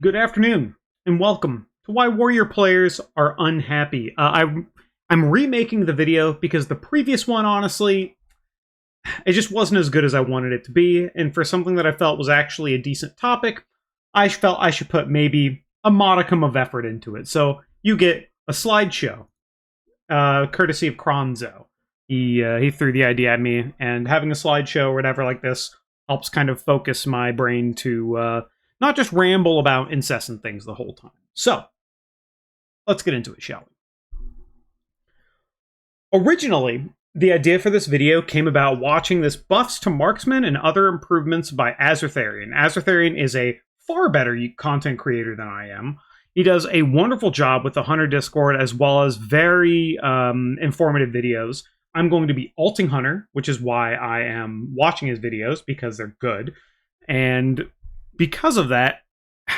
Good afternoon, and welcome to Why Warrior Players Are Unhappy. I'm remaking the video because the previous one, honestly, it just wasn't as good as I wanted it to be, and for something that I felt was actually a decent topic, I felt I should put maybe a modicum of effort into it. So you get a slideshow, courtesy of Kronzo. He threw the idea at me, and having a slideshow or whatever like this helps kind of focus my brain to not just ramble about incessant things the whole time. So, let's get into it, shall we? Originally, the idea for this video came about watching this Buffs to Marksman and Other Improvements by Azertharian. Azertharian is a far better content creator than I am. He does a wonderful job with the Hunter Discord as well as very informative videos. I'm going to be alting Hunter, which is why I am watching his videos, because they're good. And because of that,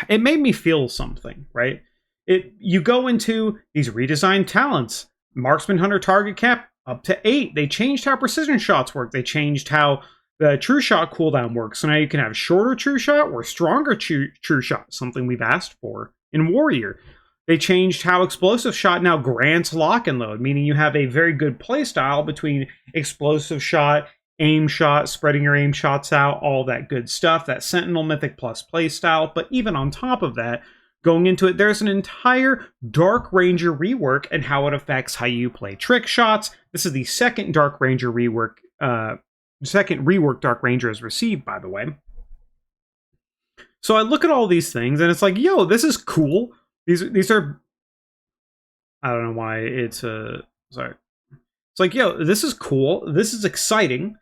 it made me feel something, right? You go into these redesigned talents, Marksman Hunter target cap up to 8. They changed how precision shots work. They changed how the true shot cooldown works. So now you can have shorter true shot or stronger true shot, something we've asked for in Warrior. They changed how explosive shot now grants lock and load, meaning you have a very good playstyle between explosive shot, aim shot, spreading your aim shots out, all that good stuff, that Sentinel Mythic Plus playstyle. But even on top of that, going into it, there's an entire Dark Ranger rework and how it affects how you play trick shots. This is the second Dark Ranger rework, second rework Dark Ranger has received, by the way. So I look at all these things and it's like, yo, this is cool. These are, I don't know why it's sorry. It's like, yo, this is cool. This is exciting.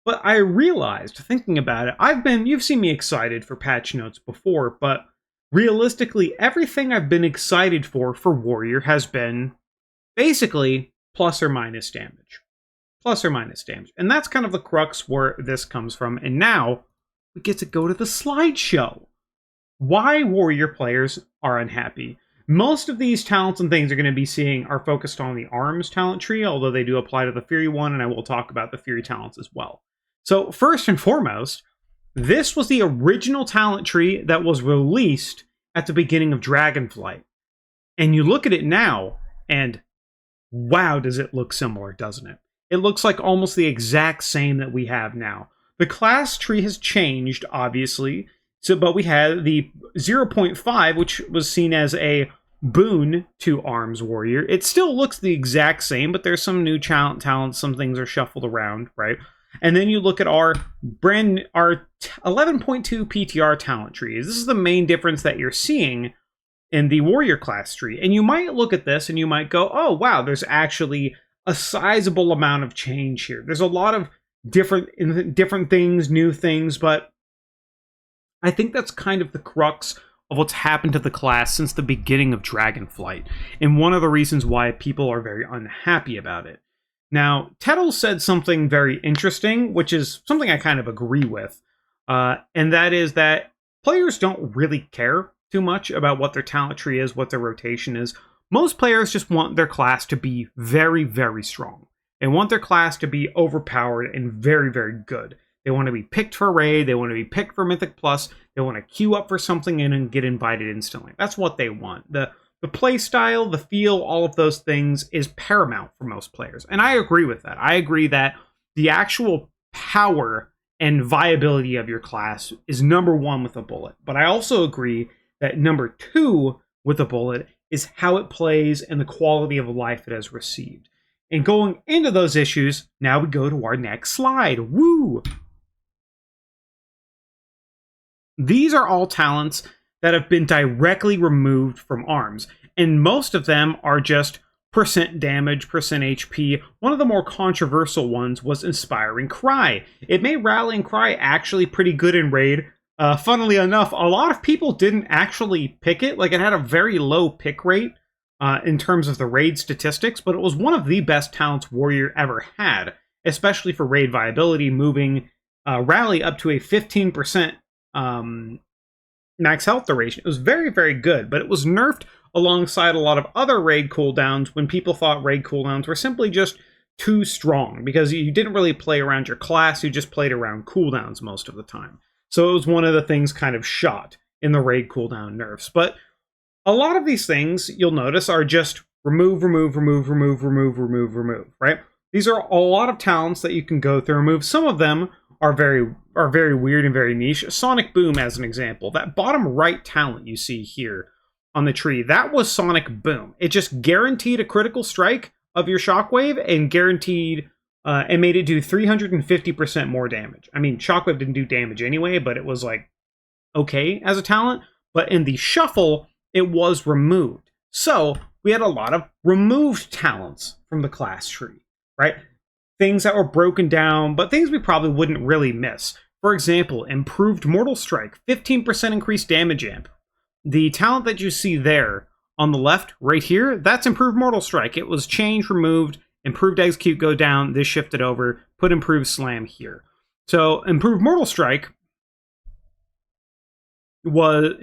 But I realized, thinking about it, you've seen me excited for patch notes before, but realistically, everything I've been excited for Warrior has been basically plus or minus damage. Plus or minus damage. And that's kind of the crux where this comes from. And now, we get to go to the slideshow. Why Warrior players are unhappy. Most of these talents and things you're going to be seeing are focused on the Arms talent tree, although they do apply to the Fury one, and I will talk about the Fury talents as well. So first and foremost, this was the original talent tree that was released at the beginning of Dragonflight. And you look at it now, and wow, does it look similar, doesn't it? It looks like almost the exact same that we have now. The class tree has changed, obviously, but we had the 0.5, which was seen as a boon to Arms Warrior. It still looks the exact same, but there's some new talents, some things are shuffled around, right? And then you look at our 11.2 PTR talent trees. This is the main difference that you're seeing in the Warrior class tree. And you might look at this and you might go, oh, wow, there's actually a sizable amount of change here. There's a lot of different things, new things, but I think that's kind of the crux of what's happened to the class since the beginning of Dragonflight, and one of the reasons why people are very unhappy about it. Now, Tettle said something very interesting, which is something I kind of agree with, and that is that players don't really care too much about what their talent tree is, what their rotation is. Most players just want their class to be very, very strong. They want their class to be overpowered and very, very good. They want to be picked for raid. They want to be picked for Mythic Plus. They want to queue up for something and get invited instantly. That's what they want. The play style, the feel, all of those things is paramount for most players. And I agree with that. I agree that the actual power and viability of your class is number one with a bullet. But I also agree that number two with a bullet is how it plays and the quality of life it has received. And going into those issues, now we go to our next slide. Woo! These are all talents that have been directly removed from Arms, and most of them are just percent damage, percent HP. One of the more controversial ones was Inspiring Cry. It made Rallying Cry actually pretty good in Raid. Funnily enough, a lot of people didn't actually pick it. Like, it had a very low pick rate in terms of the Raid statistics, but it was one of the best talents Warrior ever had, especially for Raid viability, moving Rally up to a 15% max health duration. It was very, very good, but it was nerfed alongside a lot of other raid cooldowns when people thought raid cooldowns were simply just too strong, because you didn't really play around your class, you just played around cooldowns most of the time. So it was one of the things kind of shot. in the raid cooldown nerfs. But a lot of these things, you'll notice, are just remove, right? These are a lot of talents that you can go through and remove. Some of them are very weird and very niche. Sonic Boom, as an example. That bottom right talent you see here on the tree, that was Sonic Boom. It just guaranteed a critical strike of your Shockwave and guaranteed and made it do 350% more damage. I mean, Shockwave didn't do damage anyway, but it was like okay as a talent. But in the shuffle, it was removed. So we had a lot of removed talents from the class tree, right? Things that were broken down, but things we probably wouldn't really miss. For example, improved Mortal Strike, 15% increased damage amp. The talent that you see there on the left, right here, that's improved Mortal Strike. It was changed, removed, improved Execute, go down, this shifted over, put improved Slam here. So improved Mortal Strike was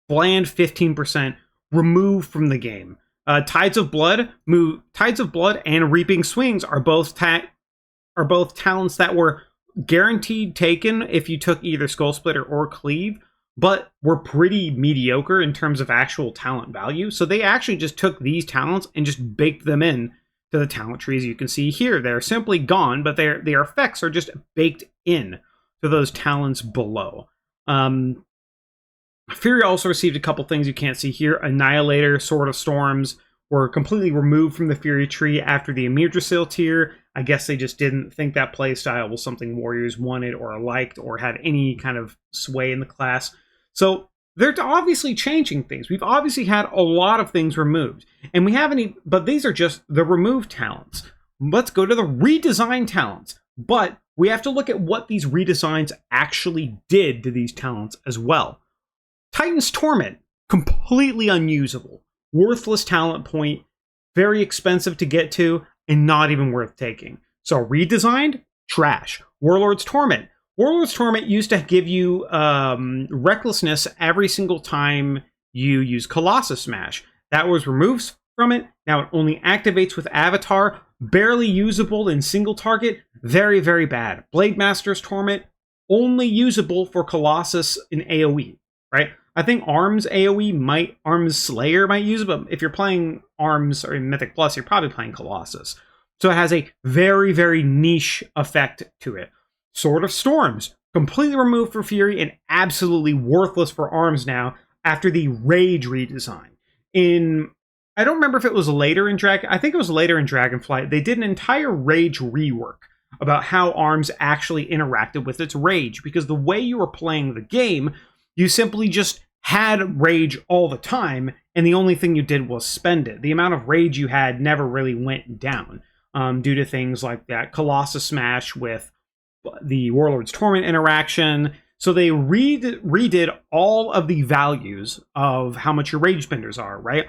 bland 15%, removed from the game. Tides of Blood and Reaping Swings are both talents that were guaranteed taken if you took either Skull Splitter or Cleave, but were pretty mediocre in terms of actual talent value. So they actually just took these talents and just baked them in to the talent trees you can see here. They're simply gone, but their effects are just baked in to those talents below. Fury also received a couple things you can't see here. Annihilator, Sword of Storms were completely removed from the Fury tree after the Yggdrasil tier. I guess they just didn't think that playstyle was something Warriors wanted or liked or had any kind of sway in the class. So they're obviously changing things. We've obviously had a lot of things removed. And we haven't even, but these are just the removed talents. Let's go to the redesigned talents. But we have to look at what these redesigns actually did to these talents as well. Titan's Torment, completely unusable. Worthless talent point, very expensive to get to, and not even worth taking. So redesigned, trash. Warlord's Torment. Warlord's Torment used to give you recklessness every single time you use Colossus Smash. That was removed from it. Now it only activates with Avatar. Barely usable in single target. Very, very bad. Blade Master's Torment, only usable for Colossus in AoE, right? I think Arms AoE Arms Slayer might use it, but if you're playing Arms or in Mythic Plus, you're probably playing Colossus. So it has a very, very niche effect to it. Sword of Storms, completely removed for Fury and absolutely worthless for Arms now after the Rage redesign. I don't remember if it was later in I think it was later in Dragonflight. They did an entire Rage rework about how Arms actually interacted with its Rage, because the way you were playing the game, you simply just had Rage all the time, and the only thing you did was spend it. The amount of Rage you had never really went down due to things like that Colossus Smash with the Warlord's Torment interaction. So they redid all of the values of how much your Rage spenders are, right?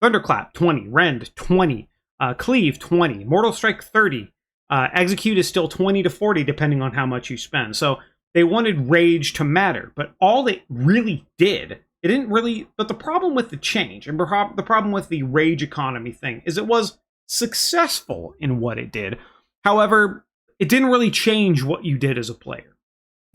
Thunderclap, 20. Rend, 20. Cleave, 20. Mortal Strike, 30. Execute is still 20 to 40, depending on how much you spend. So they wanted Rage to matter, but all it really did, it didn't really, but the problem with the change, and the problem with the Rage economy thing, is it was successful in what it did. However, it didn't really change what you did as a player.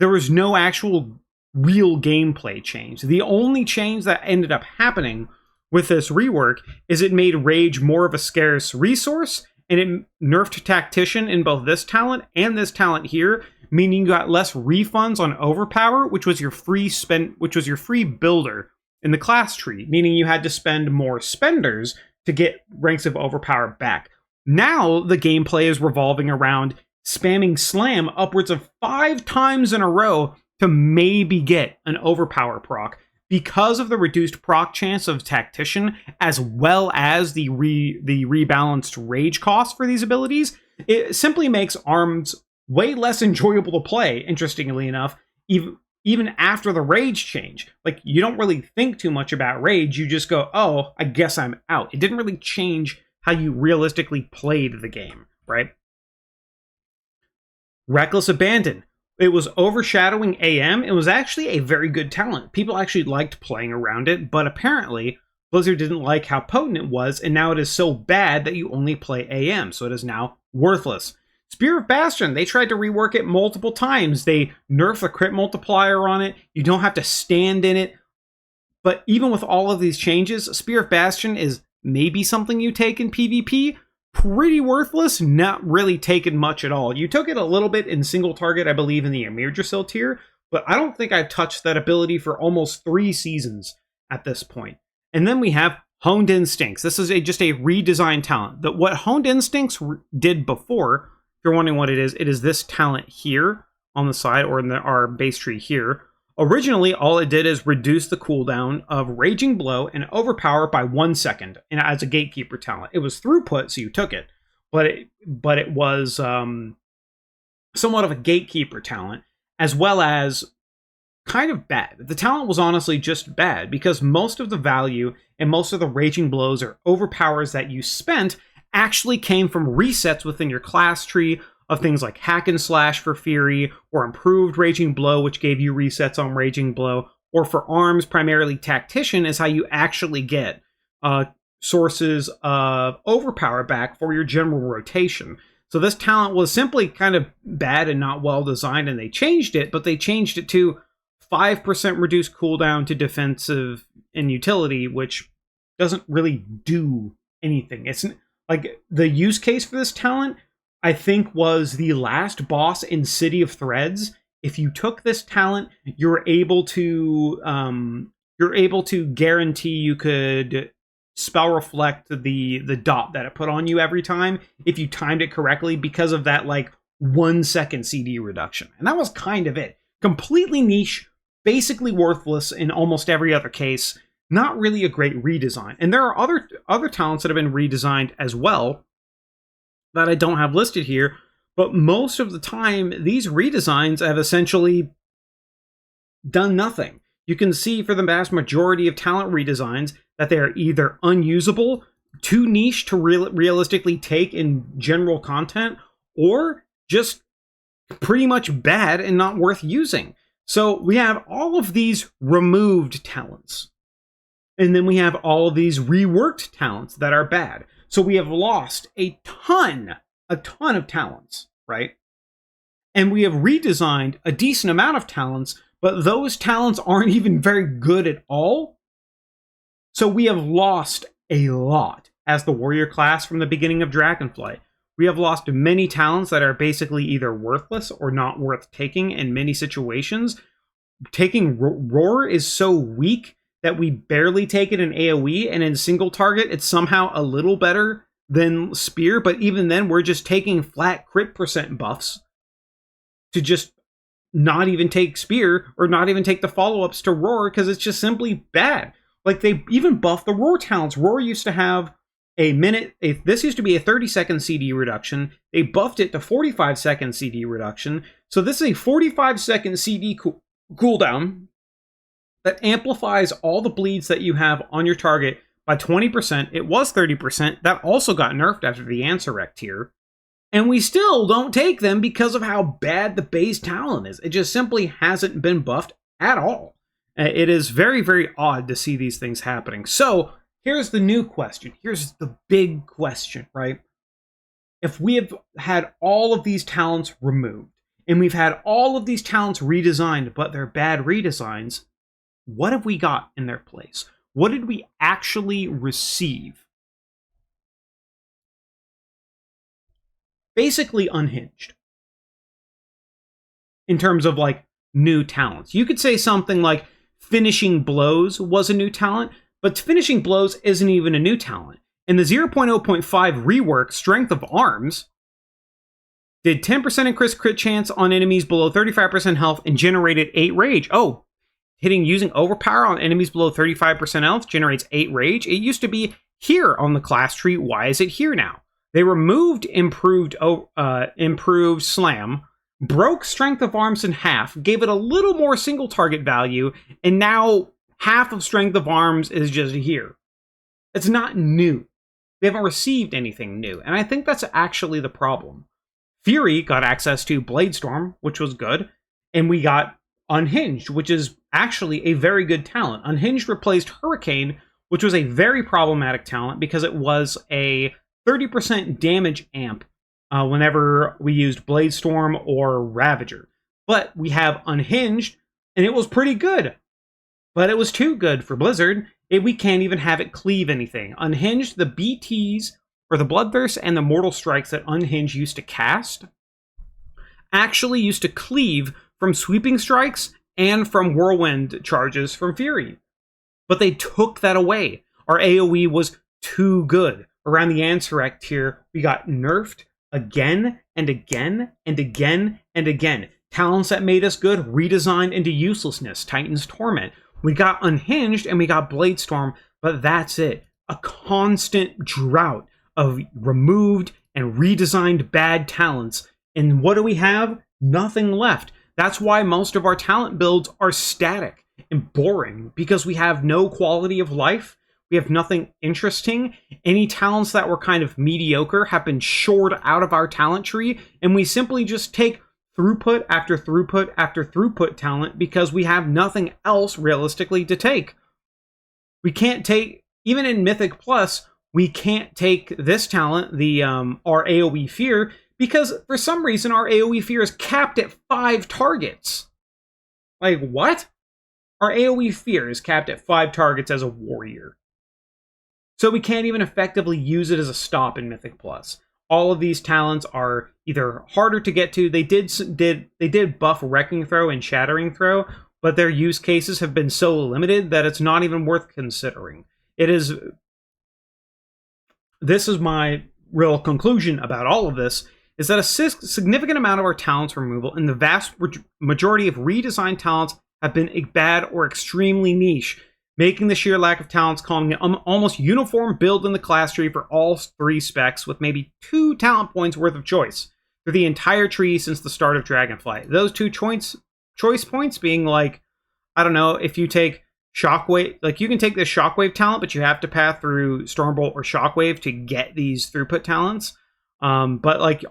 There was no actual real gameplay change. The only change that ended up happening with this rework is it made Rage more of a scarce resource, and it nerfed Tactician in both this talent and this talent here, meaning you got less refunds on Overpower, which was your free builder in the class tree, meaning you had to spend more spenders to get ranks of Overpower back. Now the gameplay is revolving around spamming Slam upwards of 5 times in a row to maybe get an Overpower proc, because of the reduced proc chance of Tactician, as well as the rebalanced Rage cost for these abilities. It simply makes Arms way less enjoyable to play, interestingly enough, even after the Rage change. Like, you don't really think too much about Rage, you just go, oh, I guess I'm out. It didn't really change how you realistically played the game, right? Reckless Abandon. It was overshadowing AM. It was actually a very good talent. People actually liked playing around it, but apparently Blizzard didn't like how potent it was, and now it is so bad that you only play AM, so it is now worthless. Spear of Bastion, they tried to rework it multiple times. They nerfed the crit multiplier on it. You don't have to stand in it. But even with all of these changes, Spear of Bastion is maybe something you take in PvP. Pretty worthless, not really taken much at all. You took it a little bit in single target, I believe, in the Emirdrasil tier, but I don't think I've touched that ability for almost 3 seasons at this point. And then we have Honed Instincts. This is just a redesigned talent. What Honed Instincts did before, if you're wondering what it is this talent here on the side, or in our base tree here. Originally, all it did is reduce the cooldown of Raging Blow and Overpower by 1 second, and as a Gatekeeper talent. It was throughput, so you took it, but it was somewhat of a Gatekeeper talent, as well as kind of bad. The talent was honestly just bad, because most of the value and most of the Raging Blows or Overpowers that you spent actually came from resets within your class tree of things like Hack and Slash for Fury, or Improved Raging Blow, which gave you resets on Raging Blow, or for arms, primarily Tactician, is how you actually get sources of Overpower back for your general rotation. So this talent was simply kind of bad and not well designed, and they changed it, but they changed it to 5% reduced cooldown to defensive and utility, which doesn't really do anything. It's like the use case for this talent, I think, was the last boss in City of Threads. If you took this talent, you're able to guarantee you could spell reflect the dot that it put on you every time if you timed it correctly, because of that like 1 second CD reduction. And that was kind of it. Completely niche, basically worthless in almost every other case. Not really a great redesign. And there are other talents that have been redesigned as well that I don't have listed here, but most of the time, these redesigns have essentially done nothing. You can see for the vast majority of talent redesigns that they are either unusable, too niche to realistically take in general content, or just pretty much bad and not worth using. So we have all of these removed talents. And then we have all of these reworked talents that are bad. So we have lost a ton of talents, right? And we have redesigned a decent amount of talents, but those talents aren't even very good at all. So we have lost a lot as the warrior class from the beginning of Dragonflight. We have lost many talents that are basically either worthless or not worth taking in many situations. Taking Roar is so weak that we barely take it in AoE, and in single target, it's somehow a little better than Spear, but even then, we're just taking flat crit percent buffs to just not even take Spear, or not even take the follow-ups to Roar, because it's just simply bad. Like, they even buffed the Roar talents. Roar used to have this used to be a 30-second CD reduction. They buffed it to 45-second CD reduction. So this is a 45-second CD cooldown that amplifies all the bleeds that you have on your target by 20%. It was 30%. That also got nerfed after the Ansurrect tier. And we still don't take them because of how bad the base talent is. It just simply hasn't been buffed at all. It is very, very odd to see these things happening. So here's the new question. Here's the big question, right? If we have had all of these talents removed, and we've had all of these talents redesigned, but they're bad redesigns, what have we got in their place? What did we actually receive? Basically unhinged. In terms of like new talents. You could say something like Finishing Blows was a new talent, but Finishing Blows isn't even a new talent. In the 0.0.5 rework, Strength of Arms did 10% increased crit chance on enemies below 35% health and generated 8 rage. Oh, hitting using Overpower on enemies below 35% health generates 8 rage. It used to be here on the class tree. Why is it here now? They removed improved Slam, broke Strength of Arms in half, gave it a little more single target value, and now half of Strength of Arms is just here. It's not new. We haven't received anything new, and I think that's actually the problem. Fury got access to Bladestorm, which was good, and we got Unhinged, which is actually a very good talent. Unhinged replaced Hurricane, which was a very problematic talent because it was a 30% damage amp whenever we used Bladestorm or Ravager. But we have Unhinged, and it was pretty good. But it was too good for Blizzard. We can't even have it cleave anything. Unhinged, the BTs, or the Bloodthirst and the Mortal Strikes that Unhinged used to cast, actually used to cleave from Sweeping Strikes and from Whirlwind charges from Fury. But they took that away. Our AoE was too good. Around the Ansurek tier, we got nerfed again and again and again and again. Talents that made us good redesigned into uselessness. Titan's Torment. We got Unhinged and we got Bladestorm, but that's it. A constant drought of removed and redesigned bad talents. And what do we have? Nothing left. That's why most of our talent builds are static and boring, because we have no quality of life. We have nothing interesting. Any talents that were kind of mediocre have been shored out of our talent tree, and we simply just take throughput after throughput after throughput talent because we have nothing else realistically to take. We can't take, even in Mythic Plus, we can't take this talent, the our AoE Fear, because for some reason our AoE Fear is capped at 5 targets. Like, what? Our AoE Fear is capped at 5 targets as a warrior. So we can't even effectively use it as a stop in Mythic Plus. All of these talents are either harder to get to. They did buff Wrecking Throw and Shattering Throw, but their use cases have been so limited that it's not even worth considering. This is my real conclusion about all of this, is that a significant amount of our talents removal and the vast majority of redesigned talents have been bad or extremely niche, making the sheer lack of talents calling it almost uniform build in the class tree for all 3 specs, with maybe 2 talent points worth of choice for the entire tree since the start of Dragonflight. Those 2 choice points being, like, I don't know, if you take Shockwave, like, you can take this Shockwave talent, but you have to pass through Stormbolt or Shockwave to get these throughput talents. But like,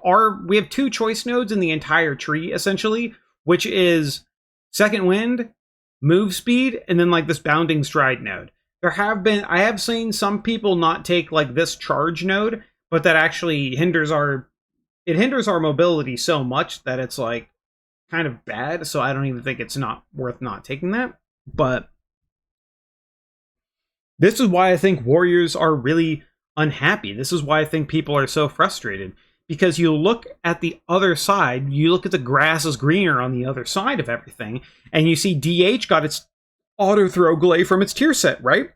we have 2 choice nodes in the entire tree, essentially, which is Second Wind, Move Speed, and then like this Bounding Stride node. I have seen some people not take like this Charge node, but that actually hinders our mobility so much that it's like kind of bad. So I don't even think it's not worth not taking that. But this is why I think warriors are really unhappy. This is why I think people are so frustrated. Because you look at the other side, you look at the grass is greener on the other side of everything, and you see DH got its auto throw glaive from its tier set, right?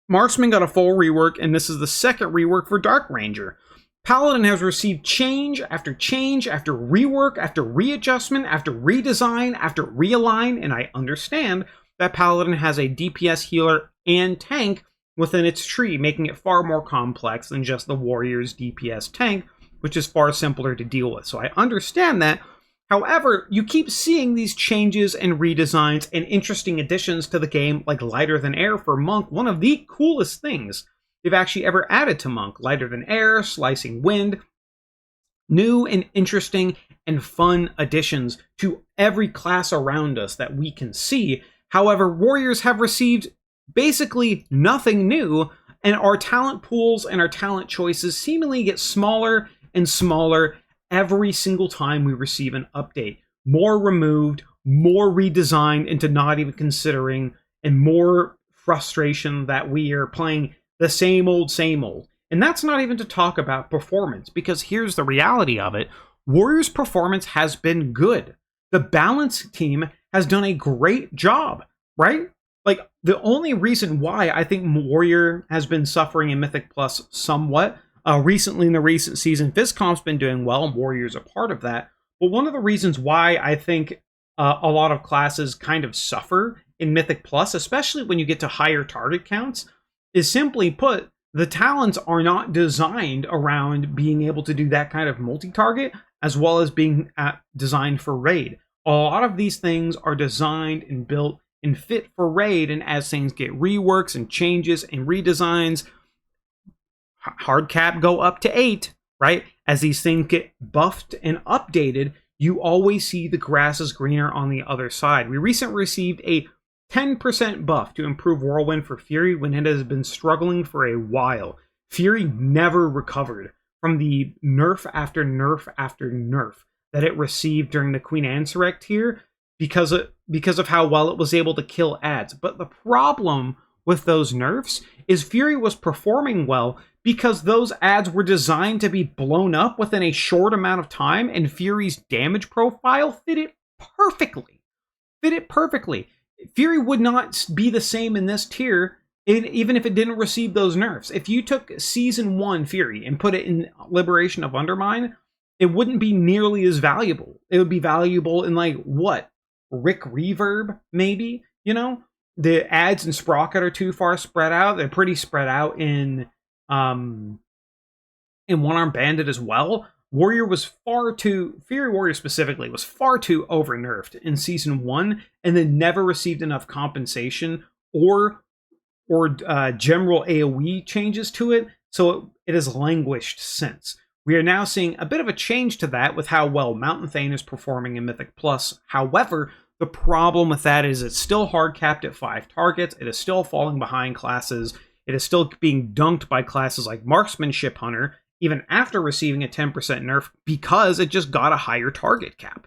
Marksman got a full rework, and this is the second rework for Dark Ranger. Paladin has received change after rework, after readjustment, after redesign, after realign, and I understand that Paladin has a DPS healer and tank within its tree, making it far more complex than just the warrior's DPS tank, which is far simpler to deal with. So I understand that. However, you keep seeing these changes and redesigns and interesting additions to the game, like Lighter Than Air for Monk, one of the coolest things they've actually ever added to Monk. Lighter Than Air, Slicing Wind, new and interesting and fun additions to every class around us that we can see. However, warriors have received basically nothing new, and our talent pools and our talent choices seemingly get smaller and smaller every single time we receive an update. More removed, more redesigned into not even considering, and more frustration that we are playing the same old, same old. And that's not even to talk about performance, because here's the reality of it. Warriors' performance has been good. The balance team has done a great job, right? Like, the only reason why I think Warrior has been suffering in Mythic Plus somewhat, recently in the recent season, Viscomp's been doing well, and Warrior's a part of that. But one of the reasons why I think a lot of classes kind of suffer in Mythic Plus, especially when you get to higher target counts, is simply put, the talents are not designed around being able to do that kind of multi-target, as well as being designed for raid. A lot of these things are designed and built and fit for raid, and as things get reworks and changes and redesigns, hard cap go up to 8, right? As these things get buffed and updated, you always see the grass is greener on the other side. We recently received a 10% buff to improve Whirlwind for Fury when it has been struggling for a while. Fury never recovered from the nerf after nerf after nerf that it received during the Queen Ansurrect tier because of how well it was able to kill ads. But the problem with those nerfs is Fury was performing well because those ads were designed to be blown up within a short amount of time, and Fury's damage profile fit it perfectly. Fury would not be the same in this tier even if it didn't receive those nerfs. If you took Season 1 Fury and put it in Liberation of Undermine, it wouldn't be nearly as valuable. It would be valuable in, like, what? Rick Reverb, maybe? You know? The ads in Sprocket are too far spread out. They're pretty spread out in One Arm Bandit as well. Fury Warrior specifically, was far too over nerfed in Season 1 and then never received enough compensation or general AoE changes to it, so it has languished since. We are now seeing a bit of a change to that with how well Mountain Thane is performing in Mythic Plus. However, the problem with that is it's still hard capped at 5 targets, it is still falling behind classes, it is still being dunked by classes like Marksmanship Hunter, even after receiving a 10% nerf, because it just got a higher target cap.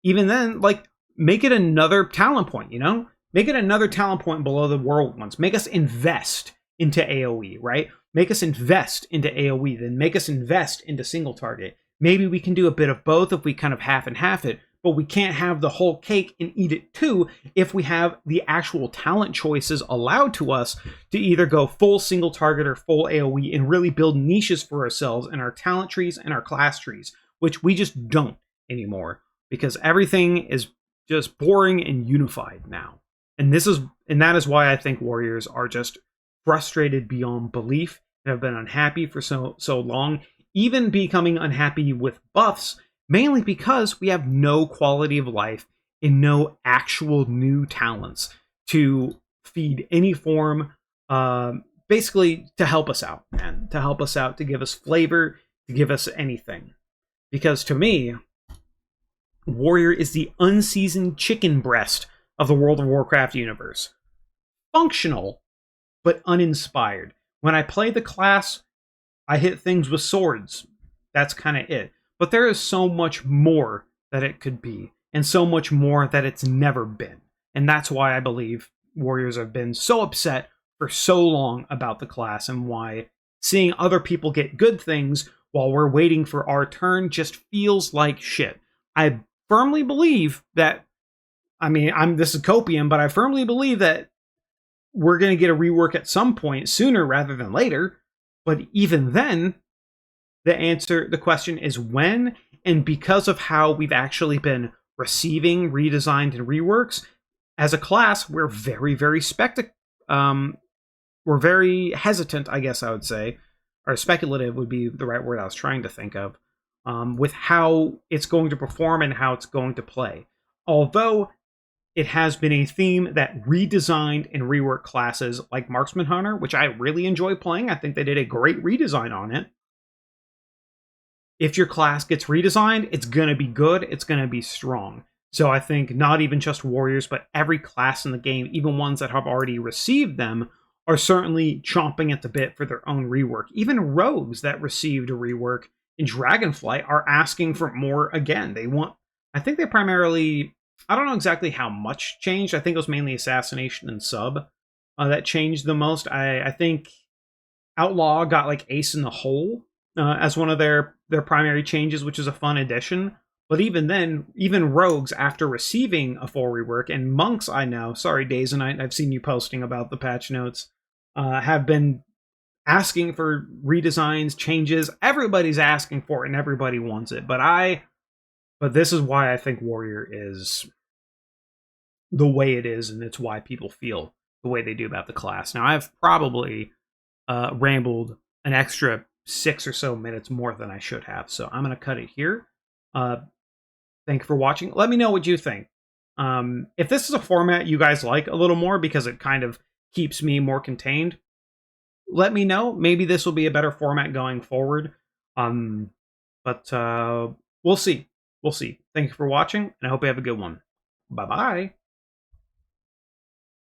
Even then, like, make it another talent point, you know? Make it another talent point below the world ones. Make us invest into AoE, right? Make us invest into AoE, then make us invest into single target. Maybe we can do a bit of both if we kind of half and half it, but we can't have the whole cake and eat it too if we have the actual talent choices allowed to us to either go full single target or full AoE and really build niches for ourselves in our talent trees and our class trees, which we just don't anymore because everything is just boring and unified now. And that is why I think Warriors are just frustrated beyond belief and have been unhappy for so long, even becoming unhappy with buffs, mainly because we have no quality of life and no actual new talents to feed any form, basically to help us out, man. To help us out, to give us flavor, to give us anything. Because to me, Warrior is the unseasoned chicken breast of the World of Warcraft universe. Functional, but uninspired. When I play the class, I hit things with swords. That's kind of it. But there is so much more that it could be, and so much more that it's never been. And that's why I believe Warriors have been so upset for so long about the class, and why seeing other people get good things while we're waiting for our turn just feels like shit. I firmly believe that, this is copium, but I firmly believe that we're going to get a rework at some point sooner rather than later. But even then, the question is when, and because of how we've actually been receiving redesigned and reworks, as a class, we're very, very we're very hesitant, I guess I would say, or speculative would be the right word I was trying to think of, with how it's going to perform and how it's going to play. Although it has been a theme that redesigned and reworked classes like Marksman Hunter, which I really enjoy playing. I think they did a great redesign on it. If your class gets redesigned, it's going to be good, it's going to be strong. So I think not even just Warriors, but every class in the game, even ones that have already received them, are certainly chomping at the bit for their own rework. Even rogues that received a rework in Dragonflight are asking for more again. I think they primarily, I don't know exactly how much changed. I think it was mainly Assassination and Sub that changed the most. I think Outlaw got like Ace in the Hole as one of their primary changes, which is a fun addition. But even then, even Rogues, after receiving a full rework, and Monks, I know, sorry Days and Night, I've seen you posting about the patch notes, have been asking for redesigns, changes. Everybody's asking for it and everybody wants it. But this is why I think Warrior is the way it is, and it's why people feel the way they do about the class. Now, I've probably rambled an extra 6 or so minutes more than I should have, so I'm going to cut it here. Thank you for watching. Let me know what you think. If this is a format you guys like a little more because it kind of keeps me more contained, let me know. Maybe this will be a better format going forward. But we'll see. We'll see. Thank you for watching, and I hope you have a good one. Bye-bye.